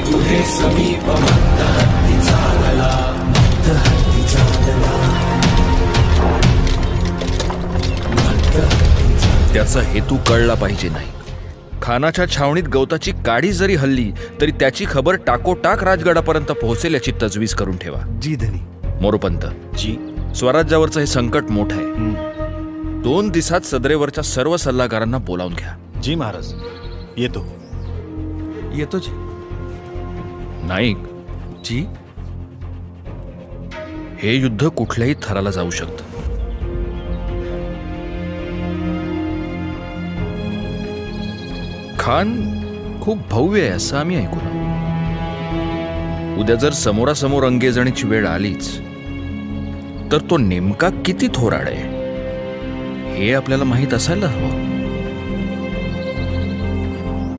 तुझे समीप हत्ती चालला. त्याचा हेतू कळला पाहिजे नाही. खानाच्या छावणीत गवताची काडी जरी हल्ली तरी त्याची खबर टाकोटाक राजगडापर्यंत पोहोचेल याची तजवीज करून ठेवा. जी धनी. मोरोपंत जी. स्वराज्यावरचं हे संकट मोठं आहे. 2 दिवसात सदरेवरच्या सर्व सल्लागारांना बोलावून घ्या. जी महाराज. येतो. येतो जी. नाईक जी. हे युद्ध कुठल्याही थराला जाऊ शकतं. खान खूप भव्य आहे असं आम्ही ऐकून. उद्या जर समोरासमोर अंगेजणीची वेळ आलीच तर तो नेमका किती थोराड आहे हे आपल्याला माहीत असायला हवं.